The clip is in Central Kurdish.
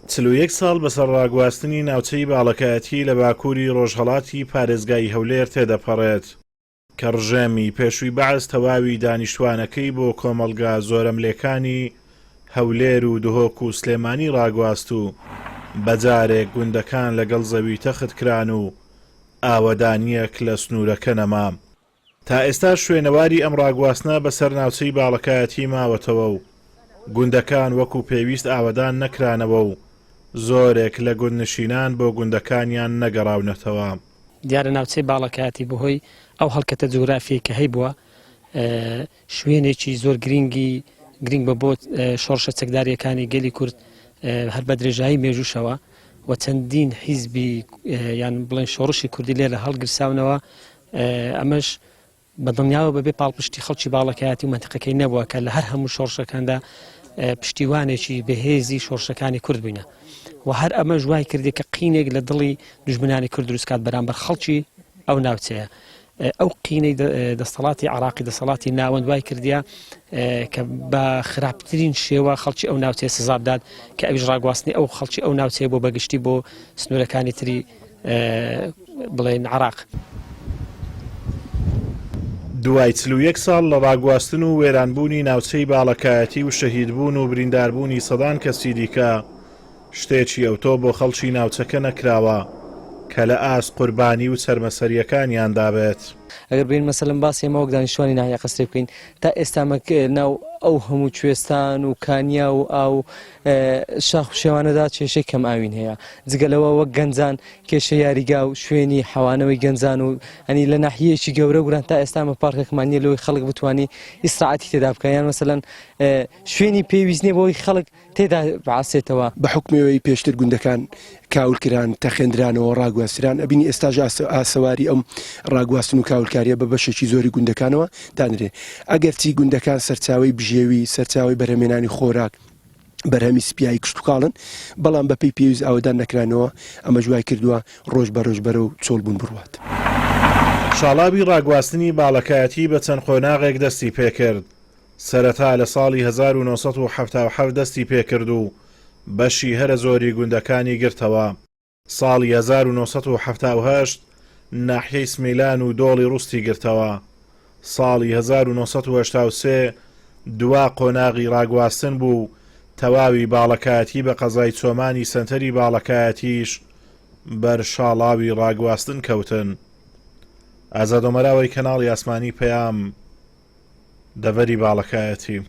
41 ساڵ بەسەر ڕاگواستنی ناوچەی باڵەکایەتی لە باکووری ڕۆژهەڵاتی پارێزگای هەولێر تێدەپەڕێت کە ڕژێمی پێشووی بەعز تەواوی دانیشتوانەکەی بۆ کۆمەڵگا زۆرەملێکانی هەولێر و دهۆک و سلێمانی ڕاگواست و بەجارێک گوندەکان لەگەڵ زەوی تەخت کران و ئاوەدانیەک لە سنوورەکە نەمام. تا ئێستا شوێنەواری ئەم ڕاگواستنە بەسەر ناوچەی باڵەکایەتی ماوەتەوە و گوندەکان وەکو پێویست ئاوەدان نەکرانەوە و زۆرێک لە گوندنشینان بۆ گوندەکانیان نەگەڕاونەتەوە. دیارە ناوچەی باڵەکایەتی بەهۆی ئەو هەڵکەتە جوگرافیی کە هەیبووە شوێنێکی زۆر گرنگ بە بۆ شۆڕشە چەکداریەکانی گەلی کورد هەر بە درێژایی مێژوشەوە و چەندین حیزبی یان بڵێن شۆڕشی کوردی لێرە هەڵگرساونەوە. ئەمەش بەدڵنیاوە بەبێ پاڵپشتی خەڵکی باڵەکایەتی و منتیقەکەی نەبووە کە لە هەر هەموو شۆڕشەکاندا پشتیوانێکی بەهێزی شۆڕشەکانی کورد بووینە و هەر ئەمە ژوای کردی کە قینێک لە دڵی دژمنانی کورد دروستکات بەرامبەر خەڵکی ئەو ناوچەیە. ئەو قینەی دەسەڵاتی عراقی دەسەڵاتی ناوەند وای کردیا کە بە خراپترین شێوە خەڵکی ئەو ناوچەیە سزا بدات کە ئەویش ڕاگواستنی ئەو خەڵکی ئەو ناوچەیە بۆ بەگشتی بۆ سنوورەکانی تری بڵێن عراق. دوای 41 ساڵ لە ڕاگواستن و وێرانبوونی ناوچەی باڵەکایەتی و شەهیدبوون و برینداربوونی سەدان کەسی دیکە شتێکی ئەوتۆ بۆ خەڵکی ناوچەکە نەکراوە کە لە ئاست قوربانی و چەرمەسەریەکانیان دابێت. ئەگەر بین مەسەلەن باسی ئێمە وەک دانیشتوانی ناحیە قەسری بکەین تا ئێستامە ناو ئەو هەموو کوێستان و کانیا و ئاو شاخ و شێوانەدا کێشەی کەم ئاوین هەیە جگەلەوە وەک گەنجان کێشە یاریگا و شوێنی حەوانەوەی گەنجان و ئەنی لە ناحیەیەکی گەورە گوران تا ئێستامە پارکێکمانیە لەوەی خەڵک بتوانی ئیسراعەتی تێدا بکە یان مەسەلەن شوێنی پێویست نییە بۆی خەڵک تێدا بەعاسێتەوە. بە حکمەوەی پێشتر گوندەکان کاولکران تەخێنرانەوە ڕاگواستران ئەبینی ئێستاژ ئاسەواری ئەم ڕاگواستن و کاولکاریە بە بەشێکی زۆری گوندەکانەوە دانرێ. ئەگەرچی گوندەکان سەرچاوی بژێوی سەرچاوی بەرهەمێنانی خۆراک بەرهەمی سپیایی کشت و کاڵن بەڵام بەپێی پێویست ئاوەدان نەکرانەوە ئەمە جوای کردووە ڕۆژ بە ڕۆژ بەرە و چۆڵبوون بڕوات. شاڵابی ڕاگواستنی باڵەکایەتی بە چەند خۆناغێک دەستی پێکرد. سەرەتا لە ساڵی 1970 دەستی پێکرد و بەشی هەرە زۆری گوندەکانی گرتەوە. ساڵی 1970 ناحیەی سمێلان و دۆڵی ڕوستی گرتەوە. ساڵی 1983 دوا قۆناغی ڕاگواستن بوو تەواوی باڵەکایەتی بە قەزای چۆمانی سەنتەری باڵەکایەتیش بەر شاڵاوی ڕاگواستن کەوتن. ئازادۆمەراوەی کەناڵی ئاسمانی پەیام دەڤەری باڵەکایەتی.